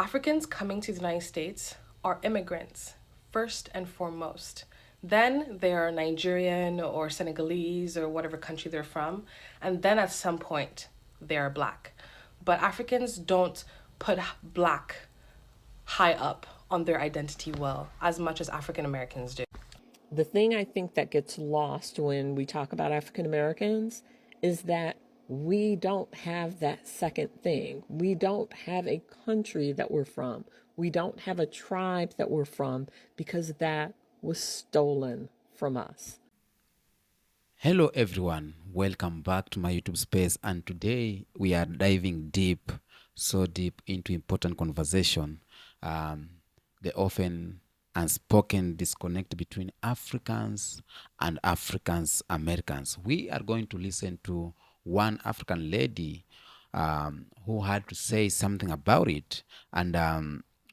Africans coming to the United States are immigrants, first and foremost. Then they are Nigerian or Senegalese or whatever country they're from. And then at some point, they are black. But Africans don't put black high up on their identity well as much as African Americans do. The thing I think that gets lost when we talk about African Americans is that we don't have that second thing. We don't have a country that we're from. We don't have a tribe that we're from because that was stolen from us. Hello everyone, welcome back to my YouTube space, and today we are diving deep, so deep into important conversation, the often unspoken disconnect between Africans and Africans Americans. We are going to listen to one African lady who had to say something about it, and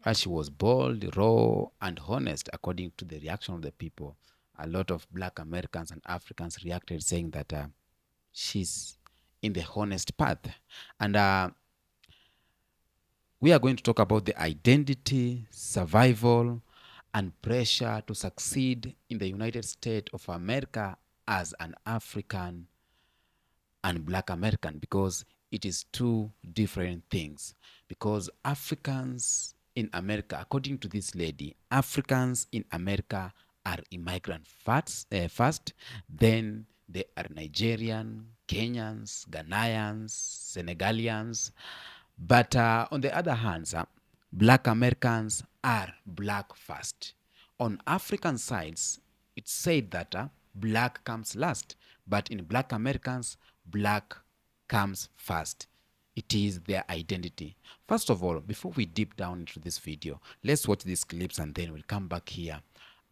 as she was bold, raw, and honest according to the reaction of the people. A lot of Black Americans and Africans reacted saying that she's in the honest path. And we are going to talk about the identity, survival, and pressure to succeed in the United States of America as an African and Black American, because it is two different things. Because Africans in America, according to this lady, Africans in America are immigrant first, then they are Nigerian, Kenyans, Ghanaians, Senegalians. But on the other hand, Black Americans are Black first. On African sides, it's said that Black comes last, but in Black Americans, Black comes first. It is their identity. First of all, before we deep down into this video, let's watch these clips and then we'll come back here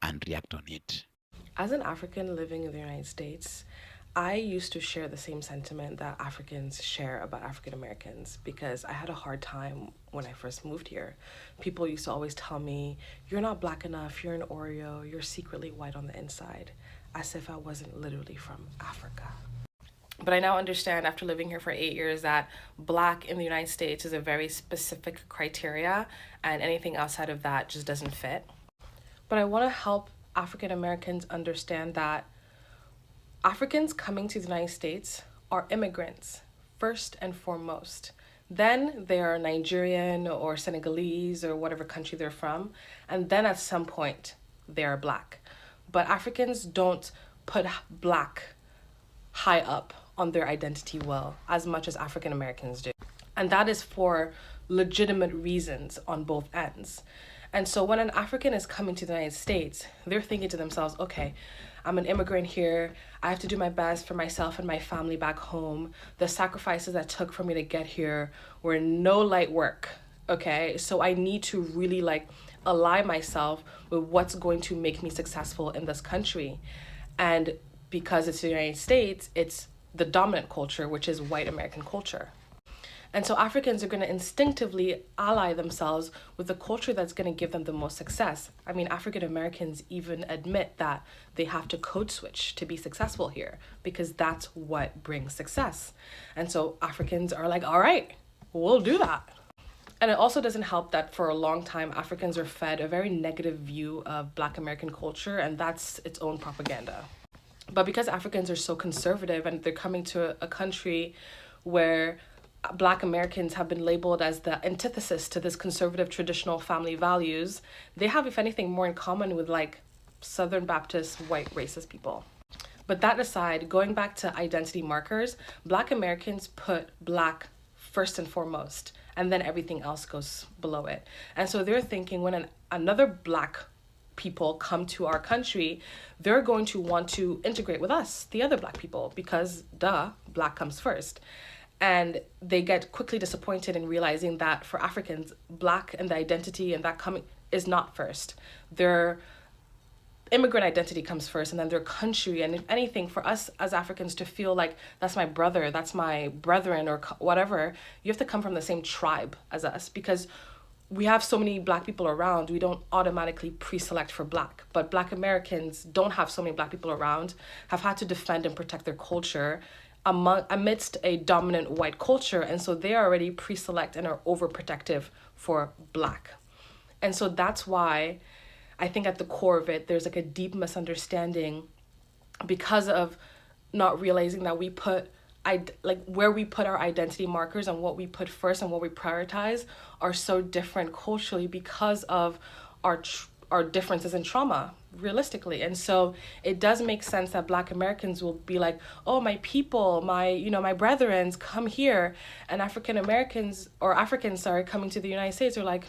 and react on it. As an African living in the United States, I used to share the same sentiment that Africans share about African Americans because I had a hard time when I first moved here. People used to always tell me, "You're not Black enough, you're an Oreo, you're secretly white on the inside," as if I wasn't literally from Africa. But I now understand after living here for 8 years that Black in the United States is a very specific criteria, and anything outside of that just doesn't fit. But I want to help African Americans understand that Africans coming to the United States are immigrants, first and foremost. Then they are Nigerian or Senegalese or whatever country they're from. And then at some point, they are Black. But Africans don't put Black high up on their identity well as much as African Americans do. And that is for legitimate reasons on both ends. And so when an African is coming to the United States, they're thinking to themselves, okay, I'm an immigrant here. I have to do my best for myself and my family back home. The sacrifices that took for me to get here were no light work, okay? So I need to really align myself with what's going to make me successful in this country. And because it's the United States, it's the dominant culture, which is white American culture. And so Africans are going to instinctively ally themselves with the culture that's going to give them the most success. I mean, African Americans even admit that they have to code switch to be successful here because that's what brings success. And so Africans are like, all right, we'll do that. And it also doesn't help that for a long time, Africans are fed a very negative view of Black American culture, and that's its own propaganda. But because Africans are so conservative and they're coming to a country where Black Americans have been labeled as the antithesis to this conservative traditional family values, they have, if anything, more in common with Southern Baptist white racist people. But that aside, going back to identity markers, Black Americans put Black first and foremost, and then everything else goes below it. And so they're thinking when another Black people come to our country, they're going to want to integrate with us, the other Black people, because Black comes first. And they get quickly disappointed in realizing that for Africans, Black and the identity and that coming is not first. Their immigrant identity comes first, and then their country. And if anything, for us as Africans to feel like that's my brother, that's my brethren, or whatever, you have to come from the same tribe as us, because we have so many Black people around, we don't automatically pre-select for Black. But Black Americans don't have so many Black people around, have had to defend and protect their culture amidst a dominant white culture, and so they already pre-select and are overprotective for Black. And so that's why I think at the core of it, there's like a deep misunderstanding because of not realizing that we put like where we put our identity markers and what we put first and what we prioritize are so different culturally because of our differences in trauma realistically. And so it does make sense that Black Americans will be like, oh, my people, my my brethrens, come here. And African Americans, or Africans, sorry, coming to the United States are like,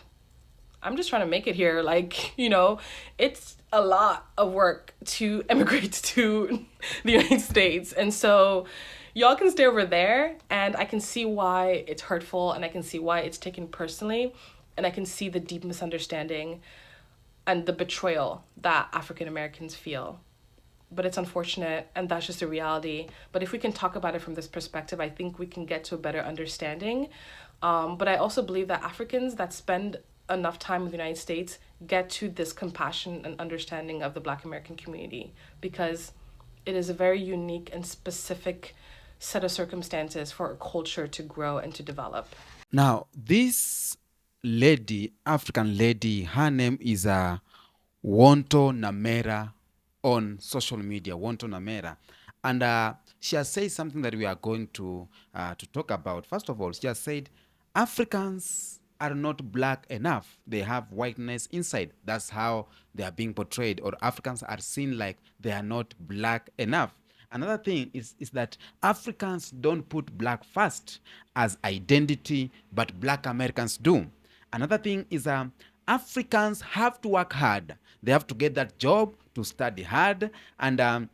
I'm just trying to make it here. Like, it's a lot of work to immigrate to the United States. And so y'all can stay over there, and I can see why it's hurtful, and I can see why it's taken personally, and I can see the deep misunderstanding and the betrayal that African Americans feel. But it's unfortunate, and that's just a reality. But if we can talk about it from this perspective, I think we can get to a better understanding. But I also believe that Africans that spend enough time in the United States get to this compassion and understanding of the Black American community, because it is a very unique and specific set of circumstances for a culture to grow and to develop. Now, this lady, African lady, her name is Wonto Namera on social media, Wonto Namera. And she has said something that we are going to talk about. First of all, she has said Africans are not black enough. They have whiteness inside. That's how they are being portrayed, or Africans are seen like they are not black enough. Another thing is that Africans don't put black first as identity, but Black Americans do. Another thing is Africans have to work hard. They have to get that job, to study hard, and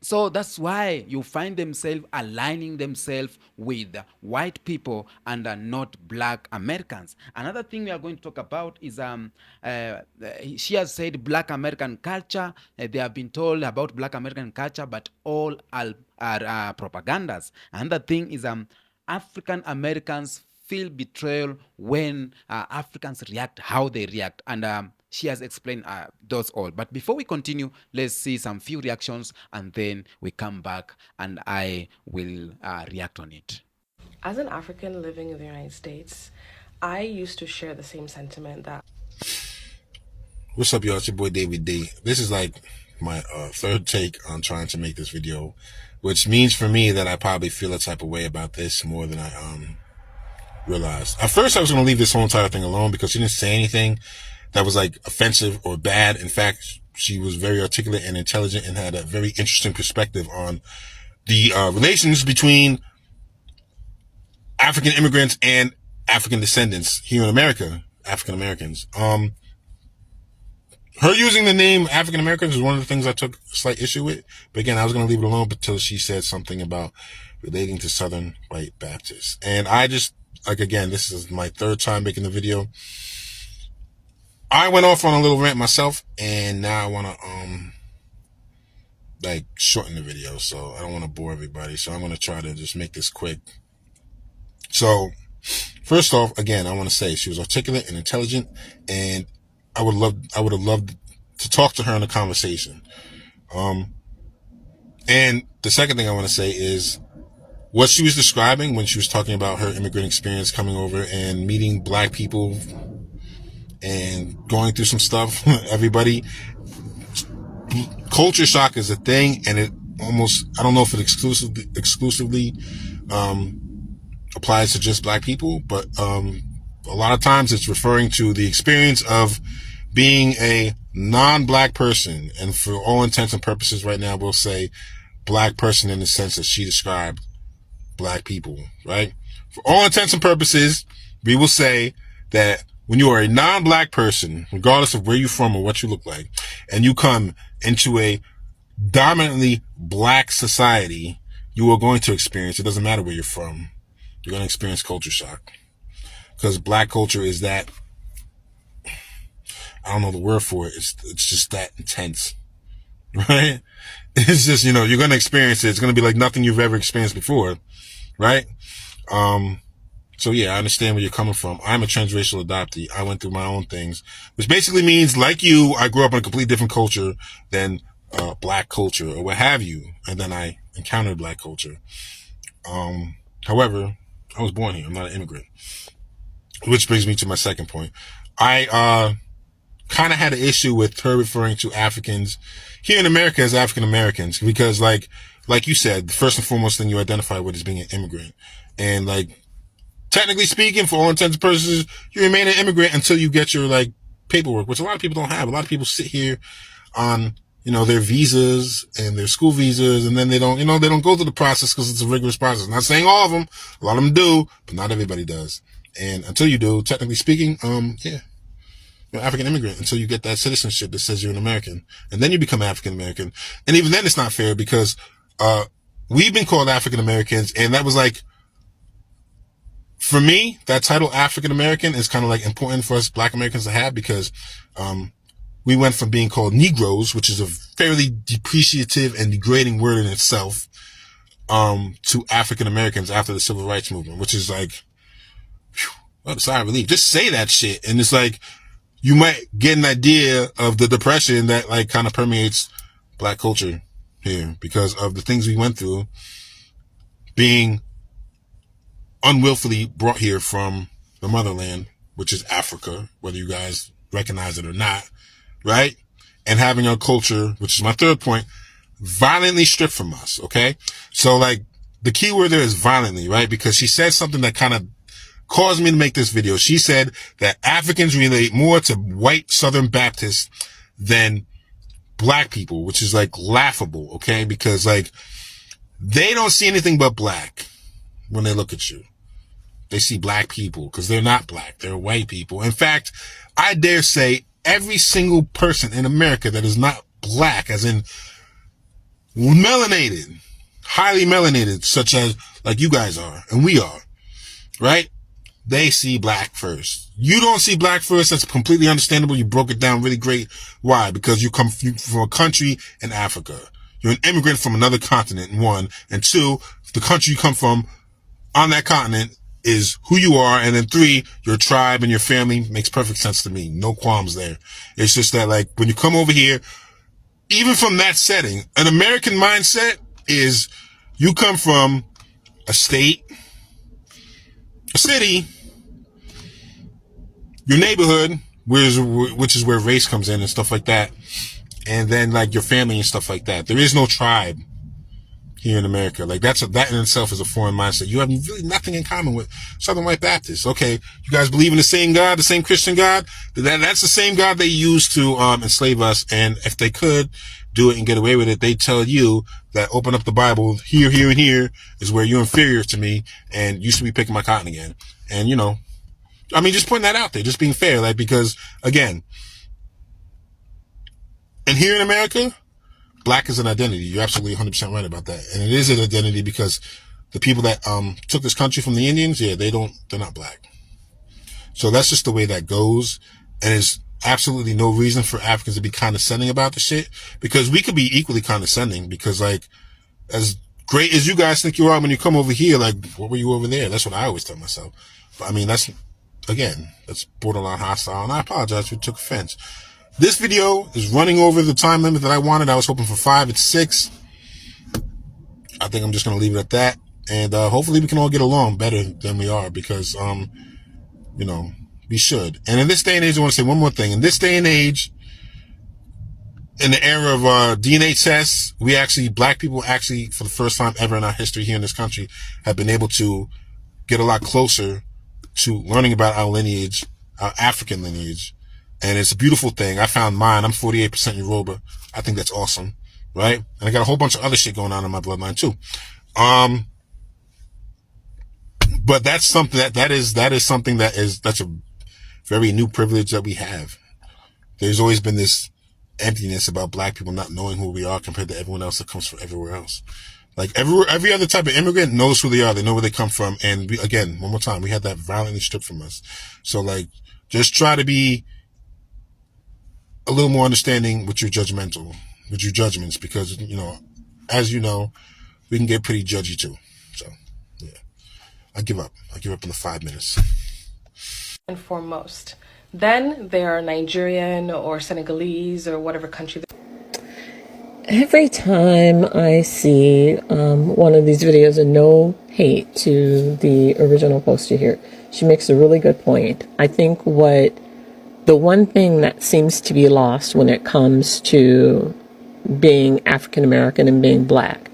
so that's why you find themselves aligning themselves with white people and not Black Americans. Another thing we are going to talk about is she has said Black American culture. They have been told about Black American culture, but all are propagandas. Another thing is African Americans feel betrayal when Africans react how they react. And she has explained those all. But before we continue, let's see some few reactions, and then we come back and I will react on it. As an African living in the United States, I used to share the same sentiment that. What's up, y'all? It's your boy David D. This is like my third take on trying to make this video, which means for me that I probably feel a type of way about this more than I realized. At first, I was going to leave this whole entire thing alone because she didn't say anything that was like offensive or bad. In fact, she was very articulate and intelligent and had a very interesting perspective on the relations between African immigrants and African descendants here in America, African Americans. Her using the name African Americans is one of the things I took slight issue with. But again, I was going to leave it alone until she said something about relating to Southern white Baptists. And I just, like, again, this is my third time making the video. I went off on a little rant myself, and now I want to, shorten the video. So I don't want to bore everybody. So I'm going to try to just make this quick. So first off, again, I want to say she was articulate and intelligent, and I would have loved to talk to her in a conversation. And the second thing I want to say is what she was describing when she was talking about her immigrant experience coming over and meeting Black people and going through some stuff. Everybody, culture shock is a thing, and it almost, I don't know if it exclusively applies to just Black people, but a lot of times it's referring to the experience of being a non-Black person. And for all intents and purposes right now, we'll say Black person in the sense that she described Black people, right? For all intents and purposes, we will say that when you are a non-Black person, regardless of where you're from or what you look like, and you come into a dominantly Black society, you are going to experience, it doesn't matter where you're from, you're going to experience culture shock. Because Black culture is that, I don't know the word for it, it's just that intense, right? It's just, you're going to experience it. It's going to be like nothing you've ever experienced before, right? So yeah, I understand where you're coming from. I'm a transracial adoptee. I went through my own things, which basically means, like you, I grew up in a completely different culture than Black culture or what have you. And then I encountered Black culture. However, I was born here. I'm not an immigrant. which brings me to my second point. I kind of had an issue with her referring to Africans here in America as African Americans because, like you said, the first and foremost thing you identify with is being an immigrant, and like technically speaking, for all intents and purposes, you remain an immigrant until you get your like paperwork, which a lot of people don't have. A lot of people sit here on their visas and their school visas, and then they don't go through the process because it's a rigorous process. I'm not saying all of them, a lot of them do, but not everybody does. And until you do, technically speaking, yeah, you're an African immigrant until you get that citizenship that says you're an American, and then you become African American. And even then, it's not fair because we've been called African Americans, and that was like, for me, that title African American is kind of like important for us Black Americans to have because we went from being called Negroes, which is a fairly depreciative and degrading word in itself, to African Americans after the Civil Rights Movement, which is like, what a sigh of relief. Just say that shit. And it's like, you might get an idea of the depression that like kind of permeates Black culture here because of the things we went through being unwillfully brought here from the motherland, which is Africa, whether you guys recognize it or not, right? And having our culture, which is my third point, violently stripped from us, okay? So like, the key word there is violently, right? Because she said something that kind of caused me to make this video. She said that Africans relate more to white Southern Baptists than Black people, which is like laughable, okay? Because like, they don't see anything but Black when they look at you. They see Black people because they're not Black. They're white people. In fact, I dare say every single person in America that is not Black, as in melanated, highly melanated, such as like you guys are and we are, right? They see Black first. You don't see Black first. That's completely understandable. You broke it down really great. Why? Because you come from a country in Africa. You're an immigrant from another continent, one. And two, the country you come from on that continent is who you are. And then three, your tribe and your family makes perfect sense to me. No qualms there. It's just that like when you come over here, even from that setting, an American mindset is you come from a state, a city, your neighborhood, which is where race comes in and stuff like that. And then like your family and stuff like that. There is no tribe here in America. Like that in itself is a foreign mindset. You have really nothing in common with Southern White Baptists. Okay. You guys believe in the same God, the same Christian God. That's the same God they used to, enslave us. And if they could do it and get away with it, they tell you that open up the Bible here, here, and here is where you're inferior to me and you should be picking my cotton again. And just putting that out there, just being fair, like, because again, and here in America, Black is an identity. You're absolutely 100% right about that. And it is an identity because the people that took this country from the Indians, yeah, they're not Black. So that's just the way that goes. And there's absolutely no reason for Africans to be condescending about the shit, because we could be equally condescending, because like, as great as you guys think you are when you come over here, like, what were you over there? That's what I always tell myself. But I mean, that's borderline hostile, and I apologize if you took offense. This video is running over the time limit that I wanted. I was hoping for 5. It's 6. I think I'm just going to leave it at that. And hopefully we can all get along better than we are, because, we should. And in this day and age, I want to say one more thing. In this day and age, in the era of DNA tests, Black people actually, for the first time ever in our history here in this country, have been able to get a lot closer to learning about our lineage, our African lineage. And it's a beautiful thing. I found mine. I'm 48% Yoruba. I think that's awesome, right? And I got a whole bunch of other shit going on in my bloodline too. But that's something that's a very new privilege that we have. There's always been this emptiness about Black people not knowing who we are compared to everyone else that comes from everywhere else. Like every other type of immigrant knows who they are. They know where they come from. And again, one more time, we had that violently stripped from us. So like, just try to be a little more understanding with your judgments, because, as you know, we can get pretty judgy too. So, yeah, I give up in the 5 minutes. And foremost, then they are Nigerian or Senegalese or whatever country. Every time I see one of these videos, and no hate to the original poster here, she makes a really good point. I think the one thing that seems to be lost when it comes to being African American and being black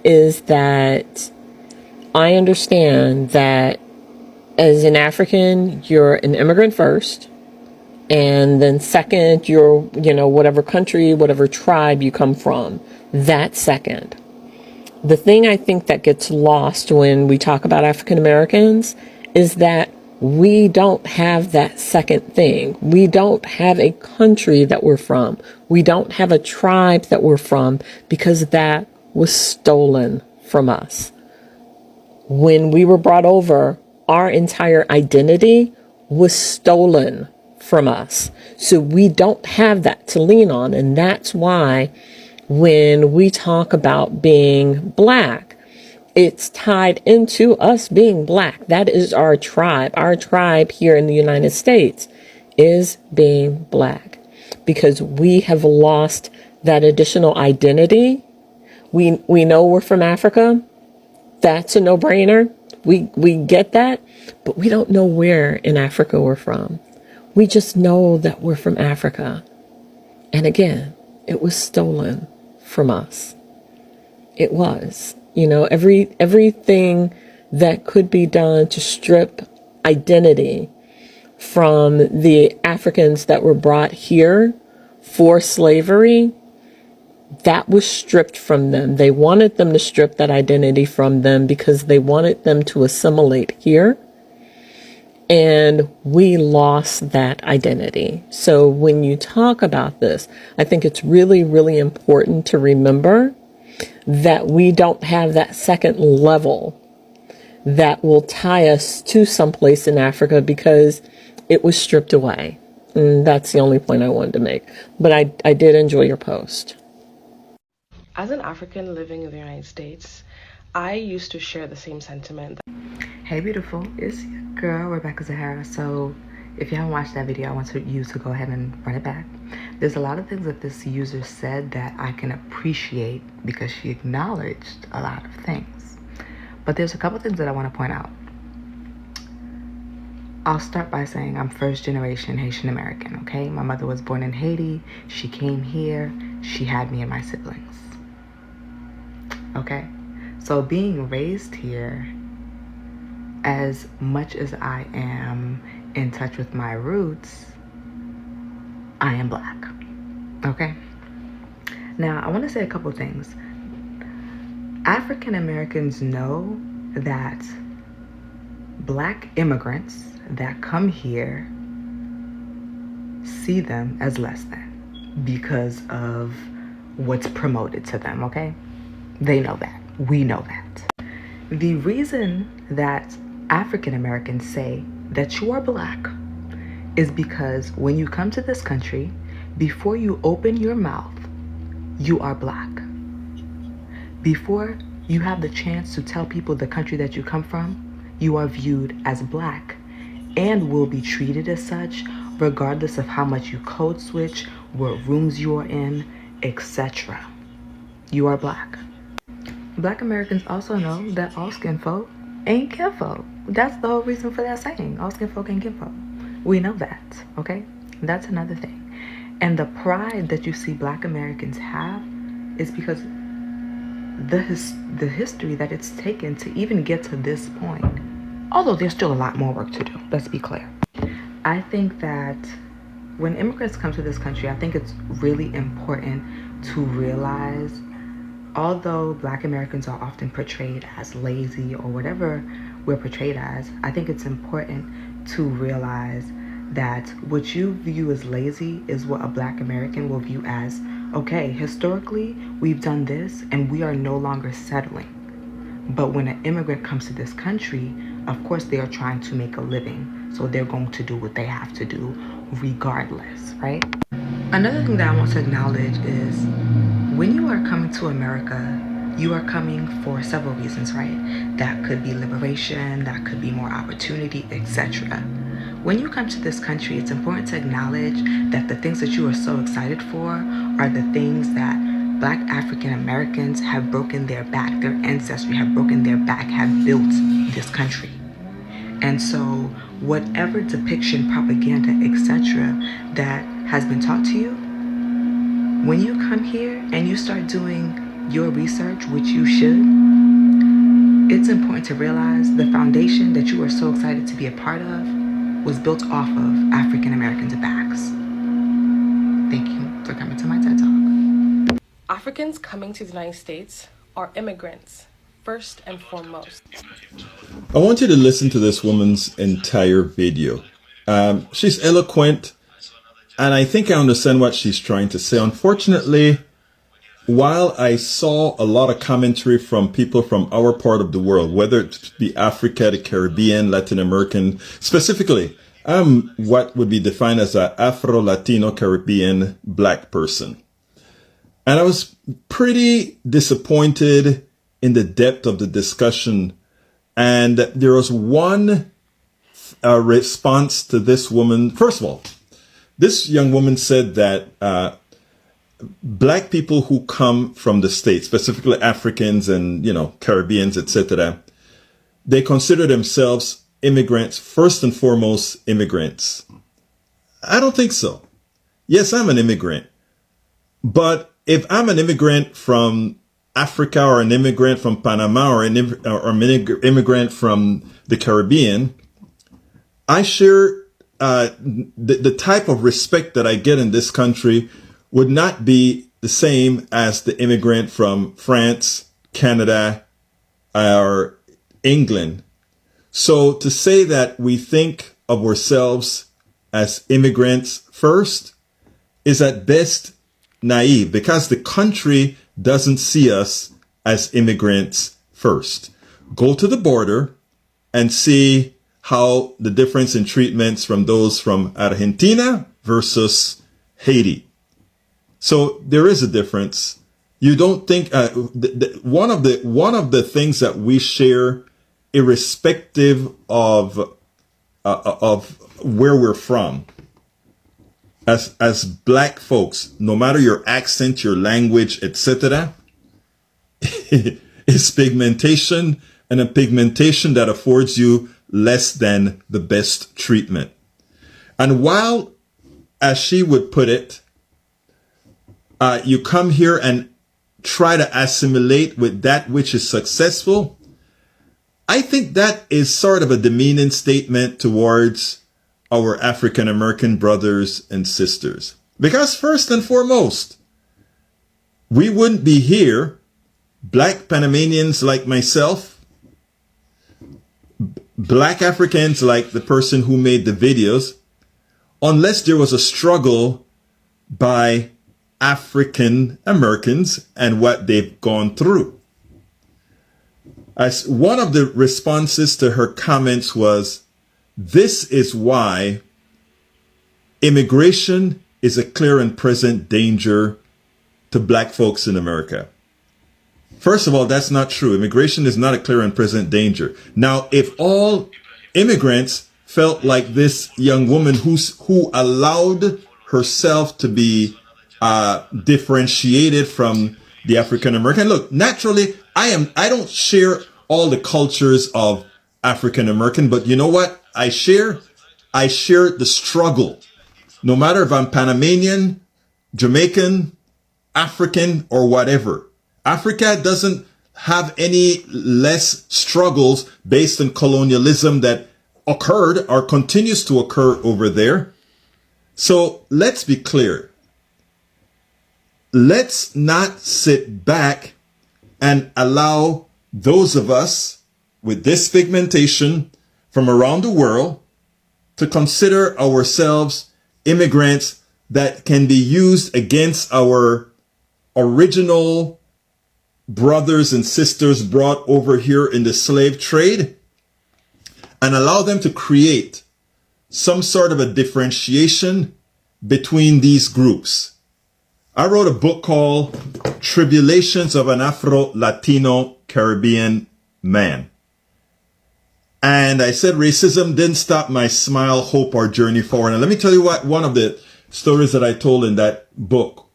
is that I understand that as an African, you're an immigrant first. And then second, you're, whatever country, whatever tribe you come from, that's second. The thing I think that gets lost when we talk about African Americans is that we don't have that second thing. We don't have a country that we're from. We don't have a tribe that we're from because that was stolen from us. When we were brought over, our entire identity was stolen from us. So we don't have that to lean on. And that's why when we talk about being black, it's tied into us being black. That is our tribe. Our tribe here in the United States is being black because we have lost that additional identity. We know we're from Africa. That's a no-brainer. We get that, but we don't know where in Africa we're from. We just know that we're from Africa. And again, it was stolen from us. It was, everything that could be done to strip identity from the Africans that were brought here for slavery, that was stripped from them. They wanted them to strip that identity from them because they wanted them to assimilate here. And we lost that identity. So when you talk about this, I think it's really, really important to remember that we don't have that second level that will tie us to someplace in Africa because it was stripped away. And that's the only point I wanted to make. But I did enjoy your post. As an African living in the United States, I used to share the same sentiment. Hey beautiful, it's your girl Rebecca Zahara. So if you haven't watched that video, I want you to go ahead and run it back. There's a lot of things that this user said that I can appreciate because she acknowledged a lot of things. But there's a couple things that I want to point out. I'll start by saying I'm first generation Haitian-American, okay? My mother was born in Haiti. She came here. She had me and my siblings, okay? So being raised here, as much as I am in touch with my roots, I am black, okay? Now, I want to say a couple things. African Americans know that black immigrants that come here see them as less than because of what's promoted to them, okay? They know that. We know that. The reason that African Americans say that you are black is because when you come to this country, before you open your mouth, you are black. Before you have the chance to tell people the country that you come from, you are viewed as black and will be treated as such regardless of how much you code switch, what rooms you are in, etc. You are black. Black Americans also know that all skin folk ain't kinfolk. That's the whole reason for that saying. All skin folk ain't kinfolk. We know that, okay? That's another thing. And the pride that you see Black Americans have is because the history that it's taken to even get to this point. Although there's still a lot more work to do, let's be clear. I think that when immigrants come to this country, I think it's really important to realize, although Black Americans are often portrayed as lazy or whatever we're portrayed as, I think it's important to realize that what you view as lazy is what a Black American will view as, okay, historically, we've done this and we are no longer settling. But when an immigrant comes to this country, of course they are trying to make a living. So they're going to do what they have to do regardless, right? Another thing that I want to acknowledge is when you are coming to America, you are coming for several reasons, right? That could be liberation, that could be more opportunity, etc. When you come to this country, it's important to acknowledge that the things that you are so excited for are the things that Black African Americans have broken their back. Their ancestry have broken their back, have built this country. And so whatever depiction, propaganda, etc. that has been taught to you, when you come here and you start doing your research, which you should, it's important to realize the foundation that you are so excited to be a part of was built off of African Americans' backs. Thank you for coming to my TED Talk. Africans coming to the United States are immigrants, first and foremost. I want you to listen to this woman's entire video. She's eloquent, and I think I understand what she's trying to say. Unfortunately, while I saw a lot of commentary from people from our part of the world, whether it be Africa, the Caribbean, Latin American, specifically, I'm what would be defined as an Afro-Latino Caribbean Black person. And I was pretty disappointed in the depth of the discussion. And there was one response to this woman. First of all, this young woman said that Black people who come from the States, specifically Africans and, Caribbeans, etc., they consider themselves immigrants, first and foremost immigrants. I don't think so. Yes, I'm an immigrant. But if I'm an immigrant from Africa or an immigrant from Panama or an immigrant from the Caribbean, I share the type of respect that I get in this country would not be the same as the immigrant from France, Canada, or England. So to say that we think of ourselves as immigrants first is at best naive, because the country doesn't see us as immigrants first. Go to the border and see how the difference in treatments from those from Argentina versus Haiti. So there is a difference. You don't think one of the things that we share, irrespective of where we're from, as Black folks, no matter your accent, your language, etc., is pigmentation, and a pigmentation that affords you less than the best treatment. And while, as she would put it, you come here and try to assimilate with that which is successful, I think that is sort of a demeaning statement towards our African American brothers and sisters. Because first and foremost, we wouldn't be here, Black Panamanians like myself, Black Africans like the person who made the videos, unless there was a struggle by African Americans and what they've gone through. As one of the responses to her comments was, this is why immigration is a clear and present danger to Black folks in America. First of all, that's not true. Immigration is not a clear and present danger. Now, if all immigrants felt like this young woman who allowed herself to be differentiated from the African American. Look, naturally, I don't share all the cultures of African American, but you know what? I share the struggle. No matter if I'm Panamanian, Jamaican, African, or whatever. Africa doesn't have any less struggles based on colonialism that occurred or continues to occur over there. So let's be clear. Let's not sit back and allow those of us with this pigmentation from around the world to consider ourselves immigrants that can be used against our original brothers and sisters brought over here in the slave trade, and allow them to create some sort of a differentiation between these groups. I wrote a book called Tribulations of an Afro-Latino Caribbean Man. And I said racism didn't stop my smile, hope, or journey forward. And let me tell you what one of the stories that I told in that book.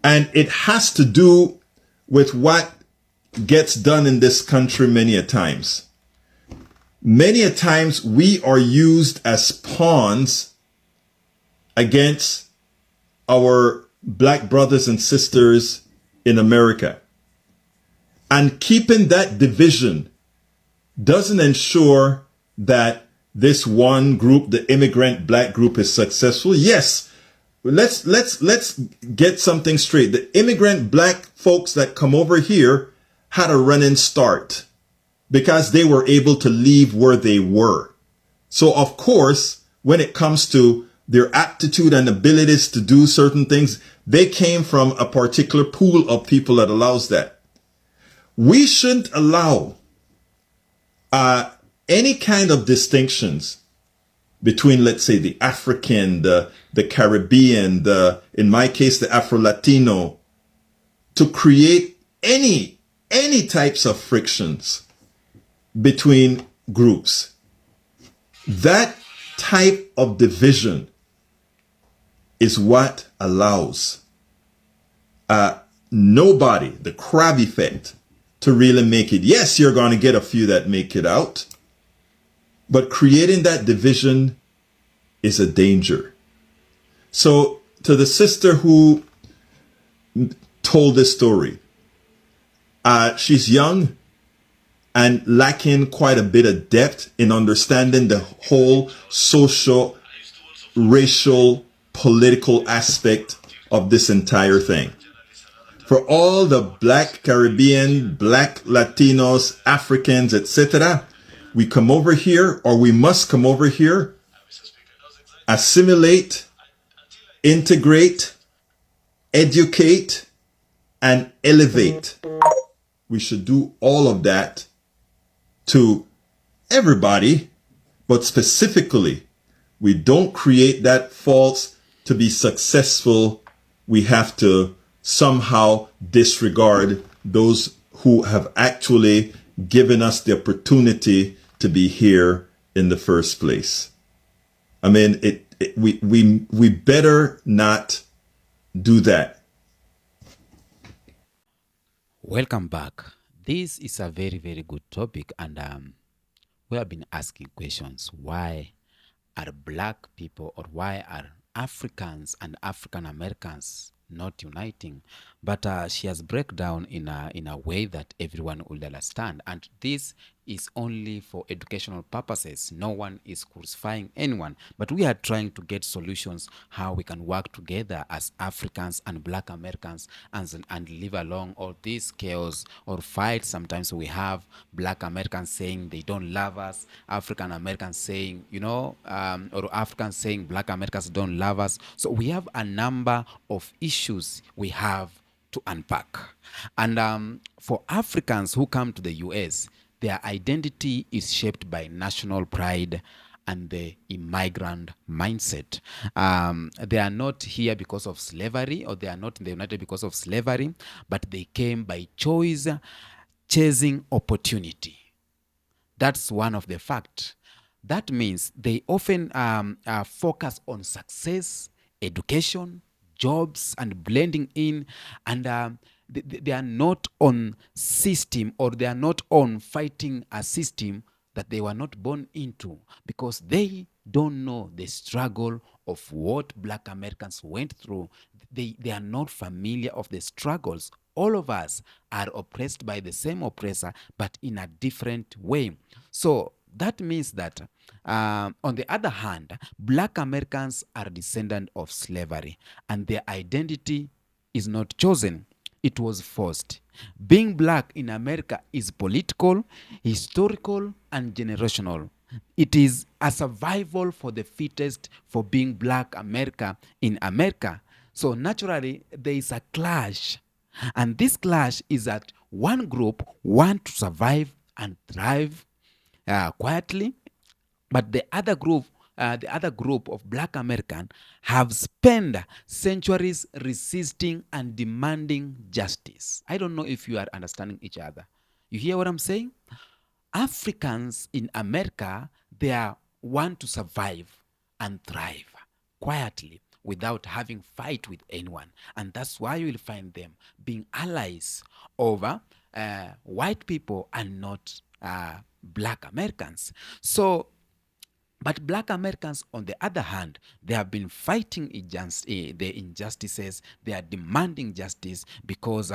And it has to do with what gets done in this country many a times. Many a times we are used as pawns against our black brothers and sisters in America. And keeping that division doesn't ensure that this one group, the immigrant black group, is successful. Yes, let's get something straight. The immigrant black folks that come over here had a running start because they were able to leave where they were. So of course, when it comes to their aptitude and abilities to do certain things, they came from a particular pool of people that allows that. We shouldn't allow any kind of distinctions between, let's say, the African, the Caribbean, in my case, the Afro-Latino, to create any types of frictions between groups. That type of division is what allows nobody, the crab effect, to really make it. Yes, you're going to get a few that make it out, but creating that division is a danger. So to the sister who told this story, she's young and lacking quite a bit of depth in understanding the whole social, racial, political aspect of this entire thing. For all the black Caribbean, black Latinos, Africans, etc., we come over here, or we must come over here, assimilate, integrate, educate, and elevate. We should do all of that to everybody, but specifically, we don't create that false to be successful. We have to somehow disregard those who have actually given us the opportunity to be here in the first place. I mean, we better not do that. Welcome back. This is a very, very good topic, and we have been asking questions. Why are black people, or why are Africans and African Americans not uniting? But she has break down in a way that everyone will understand, and this is only for educational purposes. No one is crucifying anyone, but we are trying to get solutions how we can work together as Africans and black Americans, and live along all this chaos or fight. Sometimes we have black Americans saying they don't love us, African Americans saying, or Africans saying black Americans don't love us. So we have a number of issues we have to unpack. And for Africans who come to the US, their identity is shaped by national pride and the immigrant mindset. They are not here because of slavery, or they are not in the United because of slavery, but they came by choice, chasing opportunity. That's one of the facts. That means they often focus on success, education, jobs, and blending in, and they are not on system, or they are not on fighting a system that they were not born into, because they don't know the struggle of what black Americans went through. They are not familiar of the struggles. All of us are oppressed by the same oppressor, but in a different way. So that means that, on the other hand, black Americans are descendants of slavery, and their identity is not chosen. It was forced. Being black in America is political, historical, and generational. It is a survival for the fittest for being black America in America. So naturally, there is a clash. And this clash is that one group want to survive and thrive quietly, but the other group of black American have spent centuries resisting and demanding justice. I don't know if you are understanding each other. You hear what I'm saying? Africans in America, they are want to survive and thrive quietly, without having fight with anyone. And that's why you will find them being allies over white people and not black Americans. So, but black Americans, on the other hand, they have been fighting the injustices. They are demanding justice because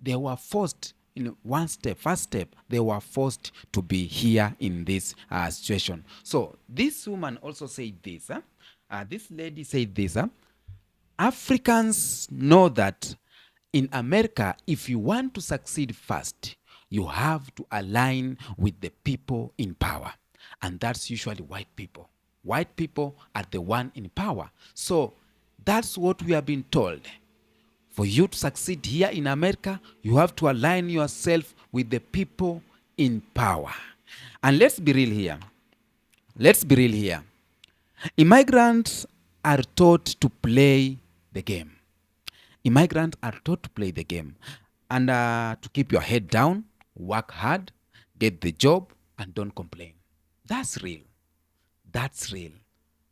they were forced in first step, they were forced to be here in this situation. So this woman also said this. This lady said this. Africans know that in America, if you want to succeed fast, you have to align with the people in power. And that's usually white people. White people are the one in power. So that's what we have been told. For you to succeed here in America, you have to align yourself with the people in power. And let's be real here. Let's be real here. Immigrants are taught to play the game. Immigrants are taught to play the game and to keep your head down, work hard, get the job, and don't complain. That's real. That's real.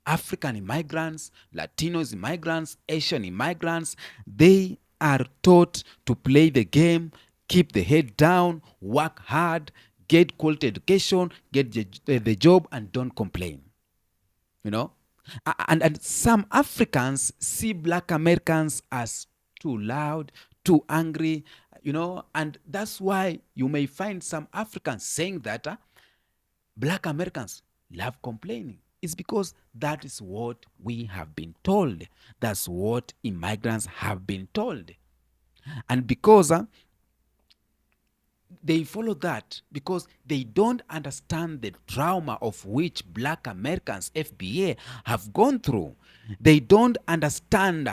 African immigrants, Latinos immigrants, Asian immigrants, they are taught to play the game, keep the head down, work hard, get quality education, get the job, and don't complain. You know? And some Africans see black Americans as too loud, too angry, you know, and that's why you may find some Africans saying that black Americans love complaining. It's because that is what we have been told. That's what immigrants have been told. And because they follow that, because they don't understand the trauma of which black Americans, FBA, have gone through. They don't understand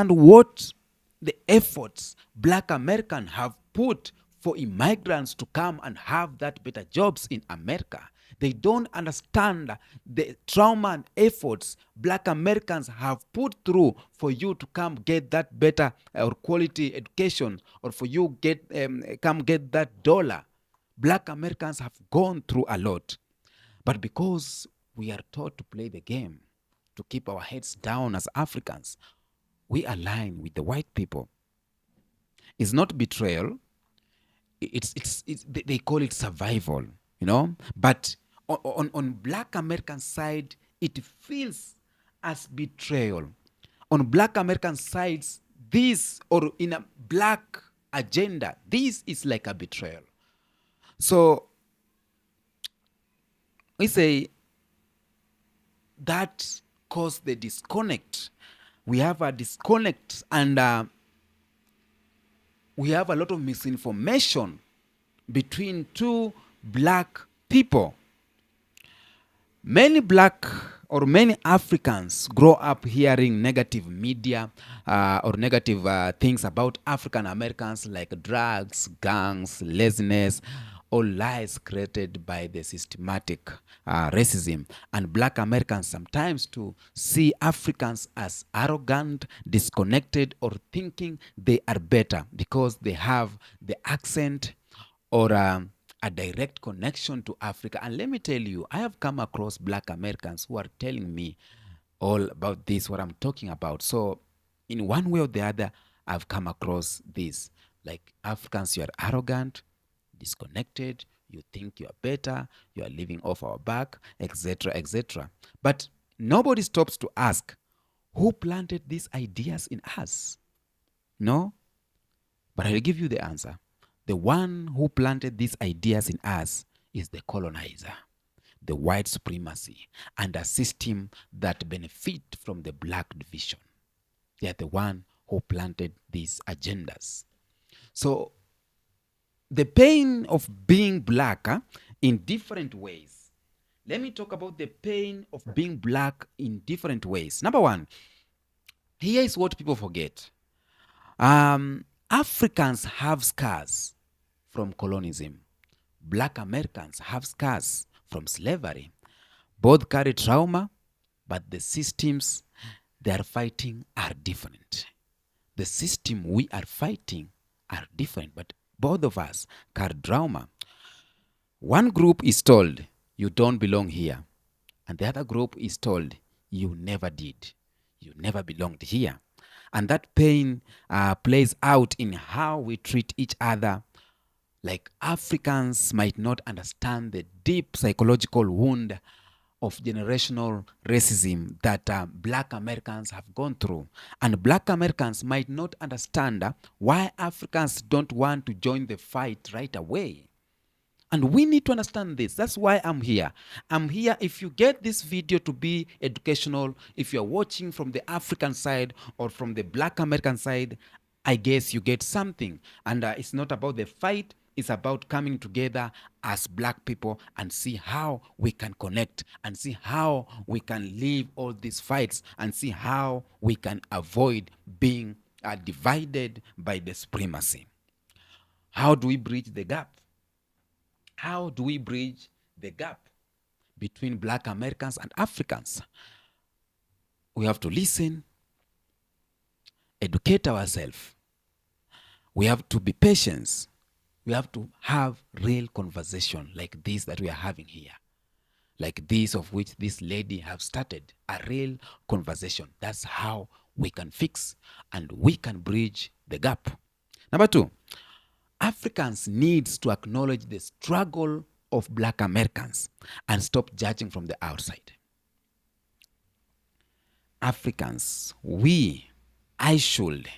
what the efforts black Americans have put for immigrants to come and have that better jobs in America. They don't understand the trauma and efforts black Americans have put through for you to come get that better or quality education, or for you come get that dollar. Black Americans have gone through a lot. But because we are taught to play the game, to keep our heads down as Africans, we align with the white people. It's not betrayal. They call it survival, you know. But on black American side, it feels as betrayal. On black American sides, this, or in a black agenda, this is like a betrayal. So we say that caused the disconnect. We have a disconnect, and we have a lot of misinformation between two black people. Many black or many Africans grow up hearing negative media or negative things about African Americans, like drugs, gangs, laziness, all lies created by the systematic racism. And black Americans sometimes to see Africans as arrogant, disconnected, or thinking they are better because they have the accent or a direct connection to Africa. And let me tell you, I have come across black Americans who are telling me all about this, what I'm talking about. So in one way or the other, I've come across this. Like, Africans, you are arrogant, disconnected, you think you are better, you are living off our back, etc., etc. But nobody stops to ask, who planted these ideas in us? No? But I'll give you the answer. The one who planted these ideas in us is the colonizer, the white supremacy, and a system that benefit from the black division. They are the one who planted these agendas. So the pain of being black in different ways. Let me talk about the pain of being black in different ways. Number one, here is what people forget. Africans have scars from colonialism. Black Americans have scars from slavery. Both carry trauma, but the systems they are fighting are different. The system we are fighting are different, but both of us carry trauma. One group is told, you don't belong here. And the other group is told, you never did. You never belonged here. And that pain plays out in how we treat each other. Like Africans might not understand the deep psychological wound of generational racism that Black Americans have gone through. And Black Americans might not understand why Africans don't want to join the fight right away. And we need to understand this. That's why I'm here. I'm here. If you get this video to be educational, if you're watching from the African side or from the Black American side, I guess you get something. And it's not about the fight. It's about coming together as Black people and see how we can connect and see how we can leave all these fights and see how we can avoid being divided by the supremacy. How do we bridge the gap? How do we bridge the gap between Black Americans and Africans? We have to listen, educate ourselves. We have to be patient. We have to have real conversation like this that we are having here. Like this of which this lady have started. A real conversation. That's how we can fix and we can bridge the gap. Number 2. Africans needs to acknowledge the struggle of Black Americans and stop judging from the outside. Africans, I should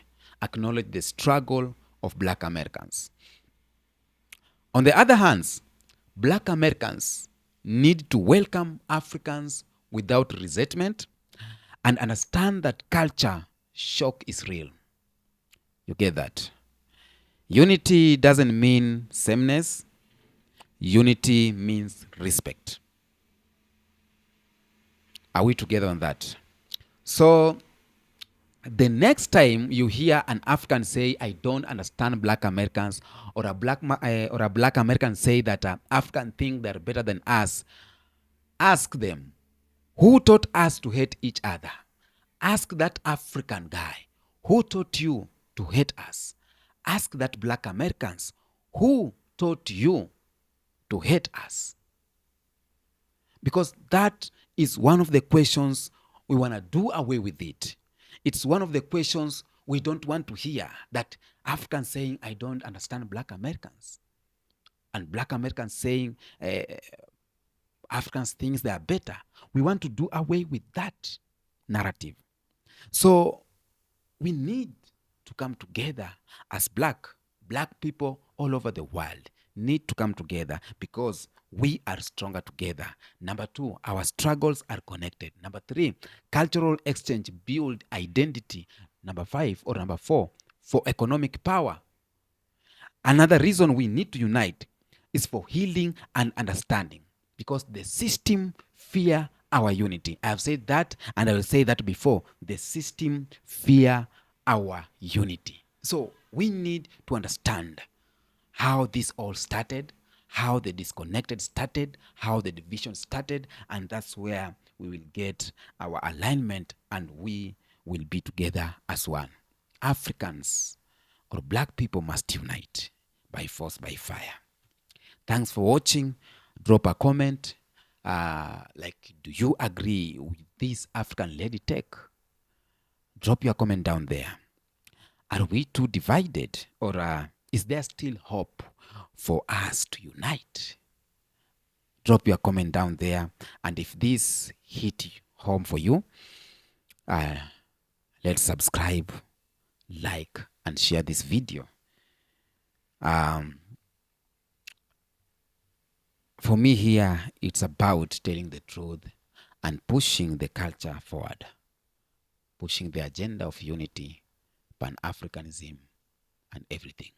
acknowledge the struggle of Black Americans. On the other hand, Black Americans need to welcome Africans without resentment and understand that culture shock is real. You get that? Unity doesn't mean sameness. Unity means respect. Are we together on that? So the next time you hear an African say, I don't understand Black Americans, or a Black American say that African think they're better than us, ask them, who taught us to hate each other? Ask that African guy, who taught you to hate us? Ask that Black Americans, who taught you to hate us? Because that is one of the questions we want to do away with it. It's one of the questions we don't want to hear, that Africans saying, I don't understand Black Americans. And Black Americans saying, Africans think they are better. We want to do away with that narrative. So we need to come together as black people all over the world need to come together because we are stronger together. Number 2, our struggles are connected. Number 3, cultural exchange build identity. Number 5 or number 4, for economic power. Another reason we need to unite is for healing and understanding, because the system fear our unity. I have said that and I will say that before. The system fear our unity. So we need to understand how this all started, how the disconnected started, how the division started, and that's where we will get our alignment and we will be together as one. Africans or Black people must unite by force, by fire. Thanks for watching. Drop a comment. Do you agree with this African lady take? Drop your comment down there. Are we too divided, or is there still hope for us to unite? Drop your comment down there, and if this hit home for you, let's subscribe, like, and share this video. For me here, it's about telling the truth and pushing the culture forward, pushing the agenda of unity, Pan-Africanism, and everything.